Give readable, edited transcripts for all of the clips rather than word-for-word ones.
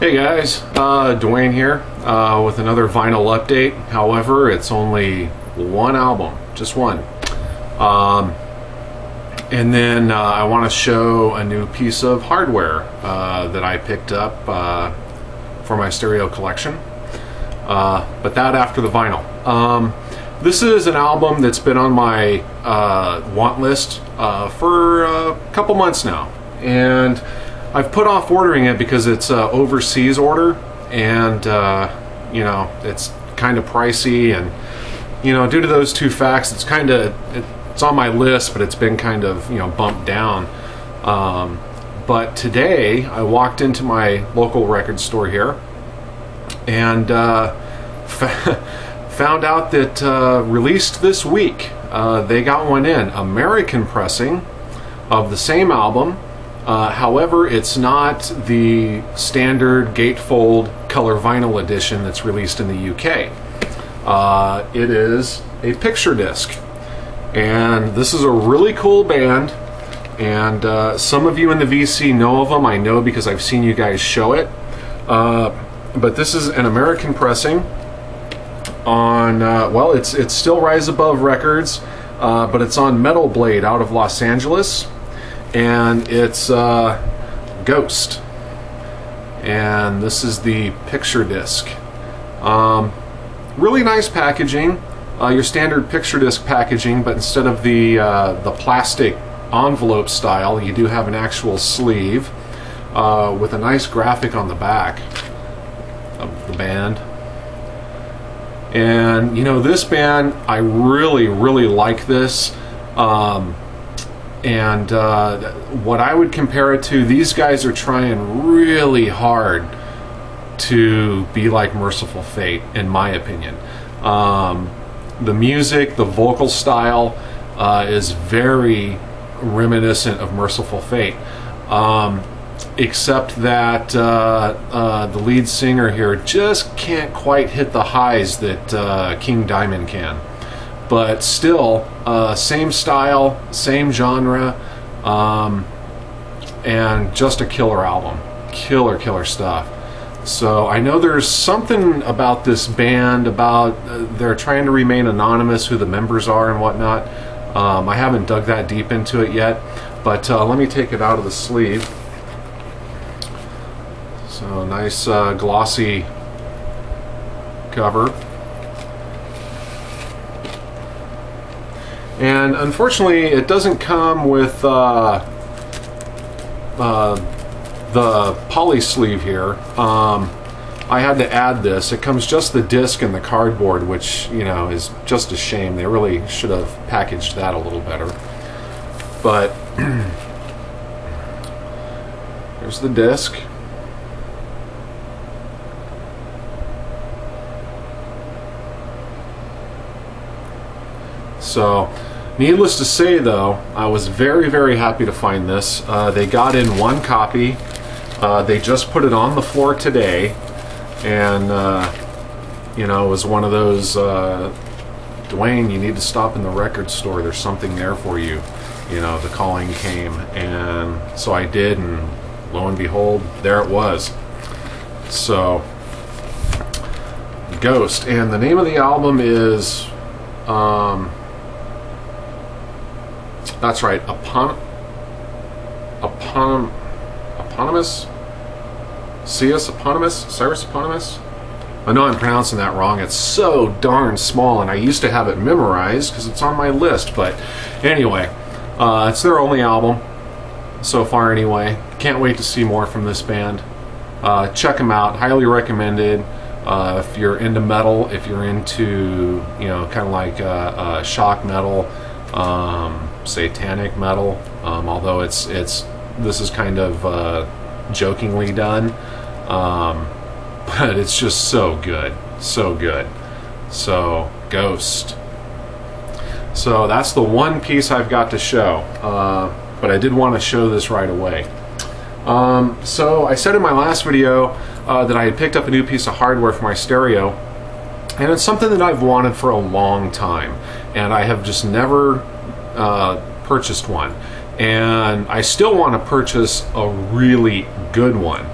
Hey guys, Dwayne here with another vinyl update. However, it's only one album, just one. And then I want to show a new piece of hardware that I picked up for my stereo collection. But that after the vinyl. This is an album that's been on my want list for a couple months now. And I've put off ordering it because it's an overseas order, and you know, it's kind of pricey, and you know, due to those two facts, it's on my list, but it's been kind of, you know, bumped down. But today I walked into my local record store here and found out that released this week, they got one in, American pressing of the same album. However, it's not the standard gatefold color vinyl edition that's released in the UK. It is a picture disc, and this is a really cool band, and some of you in the VC know of them. I know because I've seen you guys show it, but this is an American pressing on, well, it's still Rise Above Records, but it's on Metal Blade out of Los Angeles. And it's Ghost, and this is the picture disc. Really nice packaging, your standard picture disc packaging, but instead of the plastic envelope style, you do have an actual sleeve with a nice graphic on the back of the band. And you know, this band, I really like this. And what I would compare it to, these guys are trying really hard to be like Merciful Fate, in my opinion. The music, the vocal style is very reminiscent of Merciful Fate, except that the lead singer here just can't quite hit the highs that King Diamond can. But still, same style, same genre, and just a killer album. Killer stuff. So I know there's something about this band, about they're trying to remain anonymous, who the members are and whatnot. I haven't dug that deep into it yet, but let me take it out of the sleeve. So nice glossy cover. And unfortunately, it doesn't come with the poly sleeve here. I had to add this. It comes just the disc and the cardboard, which, you know, is just a shame. They really should have packaged that a little better. But here's the disc. So, needless to say, though, I was very happy to find this. They got in one copy. They just put it on the floor today, and you know, it was one of those, Dwayne, you need to stop in the record store. There's something there for you. You know, the calling came, and so I did, and lo and behold, there it was. So, Ghost, and the name of the album is, that's right, Eponymous? Cyrus Eponymous? I know I'm pronouncing that wrong. It's so darn small, and I used to have it memorized because it's on my list. But anyway, it's their only album so far anyway. Can't wait to see more from this band. Check them out. Highly recommended. If you're into metal, if you're into, you know, kind of like shock metal, satanic metal, although this is kind of jokingly done, but it's just so good. So Ghost. So that's the one piece I've got to show, but I did want to show this right away. So I said in my last video that I had picked up a new piece of hardware for my stereo, and it's something that I've wanted for a long time, and I have just never purchased one. And I still want to purchase a really good one,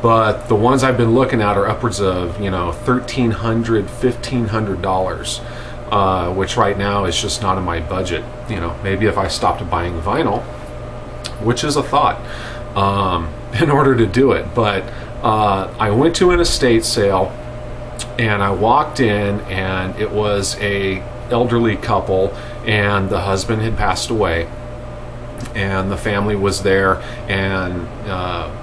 but the ones I've been looking at are upwards of, you know, $1,300, $1,500, which right now is just not in my budget. You know, maybe if I stopped buying vinyl, which is a thought, in order to do it. But I went to an estate sale, and I walked in, and it was a elderly couple, and the husband had passed away, and the family was there, and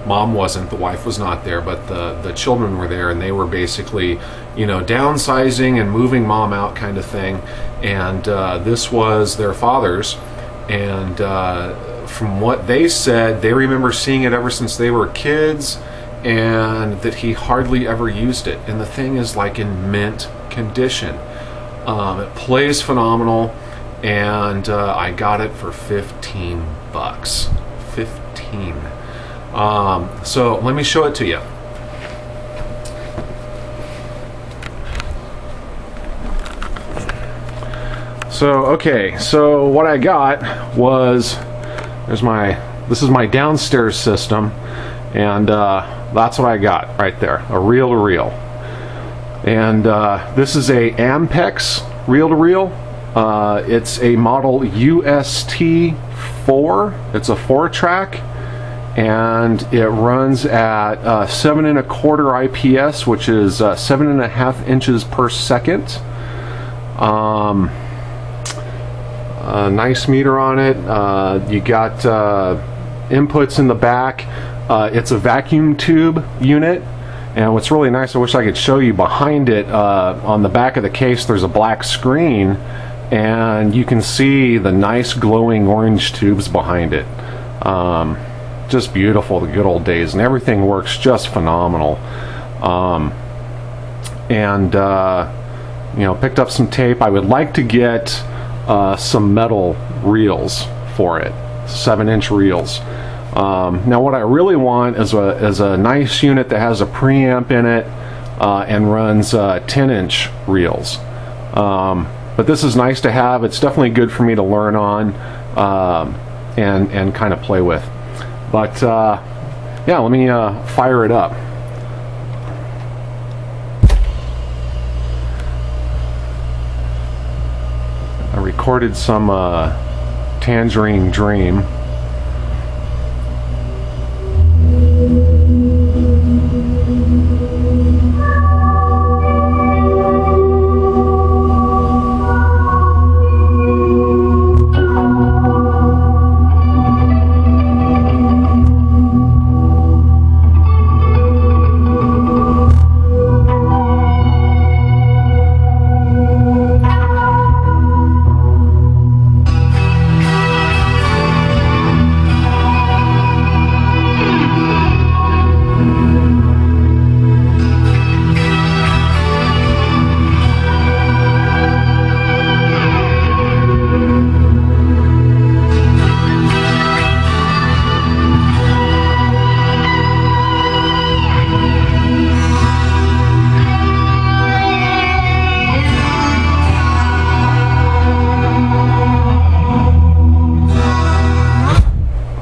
mom wasn't, the wife was not there, but the children were there, and they were basically, you know, downsizing and moving mom out kind of thing. And this was their father's, and from what they said, they remember seeing it ever since they were kids, and that he hardly ever used it. And the thing is like in mint condition. It plays phenomenal, and I got it for 15 bucks. 15. So let me show it to you. So okay, so what I got was, this is my downstairs system, and that's what I got right there, a reel-to-reel. And this is a Ampex reel-to-reel. It's a model UST4. It's a 4-track, and it runs at 7 1/4 IPS, which is 7.5 inches per second. Nice meter on it. You got inputs in the back. It's a vacuum tube unit. And what's really nice, I wish I could show you behind it, on the back of the case there's a black screen, and you can see the nice glowing orange tubes behind it. Just beautiful, the good old days, and everything works just phenomenal. You know, picked up some tape. I would like to get some metal reels for it, 7-inch reels. Now what I really want is a nice unit that has a preamp in it and runs 10-inch reels. But this is nice to have. It's definitely good for me to learn on and kind of play with. But yeah, let me fire it up. I recorded some Tangerine Dream.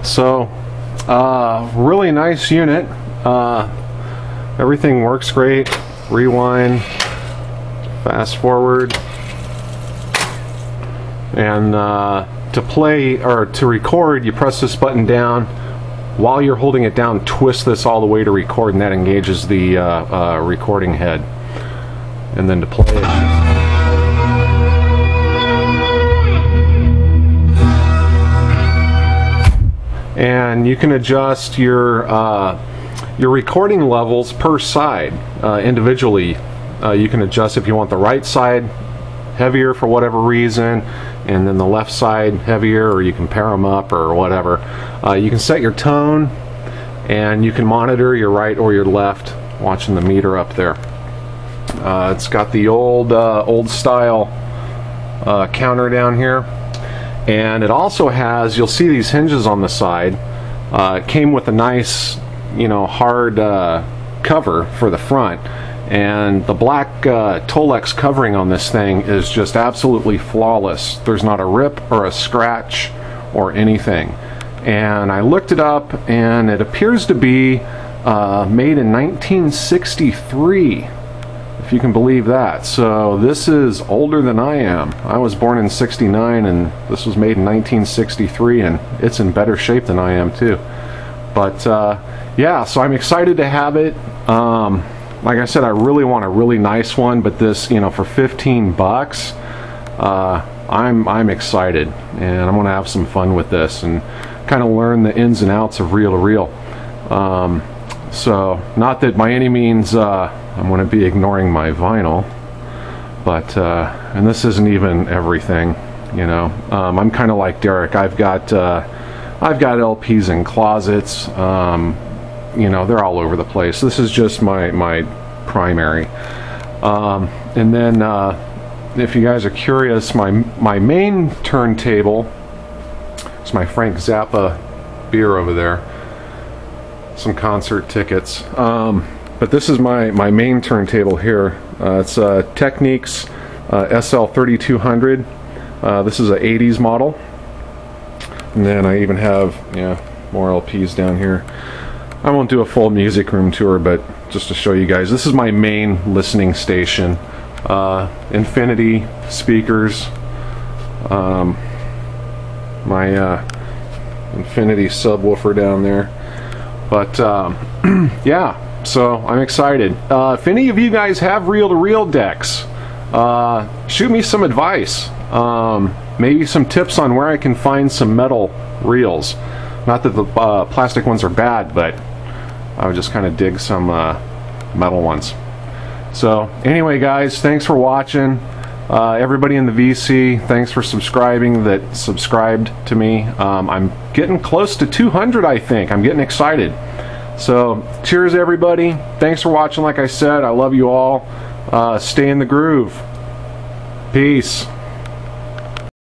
So really nice unit. Everything works great. Rewind, fast forward, and to play or to record, you press this button down. While you're holding it down, twist this all the way to record, and that engages the recording head. And then to play it, and you can adjust your recording levels per side individually. You can adjust if you want the right side heavier for whatever reason, and then the left side heavier, or you can pair them up or whatever. You can set your tone, and you can monitor your right or your left, watching the meter up there. It's got the old style counter down here. And it also has, you'll see these hinges on the side. It came with a nice, you know, hard cover for the front, and the black Tolex covering on this thing is just absolutely flawless. There's not a rip or a scratch or anything. And I looked it up, and it appears to be made in 1963, if you can believe that. So this is older than I am. I was born in '69, and this was made in 1963, and it's in better shape than I am too. But yeah, so I'm excited to have it. Like I said, I really want a really nice one, but this, you know, for 15 bucks, I'm excited, and I'm gonna have some fun with this and kind of learn the ins and outs of reel-to-reel. So not that by any means I'm going to be ignoring my vinyl, but and this isn't even everything, you know. I'm kind of like Derek. I've got LPs in closets. You know, they're all over the place. This is just my primary. And then if you guys are curious, my main turntable is my Frank Zappa beer over there. Some concert tickets, but this is my main turntable here. It's Technics SL3200. This is a 80s model, and then I even have, yeah, more LPs down here. I won't do a full music room tour, but just to show you guys, this is my main listening station. Infinity speakers, my Infinity subwoofer down there. But yeah, so I'm excited. If any of you guys have reel-to-reel decks, shoot me some advice. Maybe some tips on where I can find some metal reels. Not that the plastic ones are bad, but I would just kind of dig some metal ones. So anyway, guys, thanks for watching. Everybody in the VC, thanks for subscribing that subscribed to me. I'm getting close to 200, I think. I'm getting excited. So cheers, everybody. Thanks for watching. Like I said, I love you all. Stay in the groove. Peace.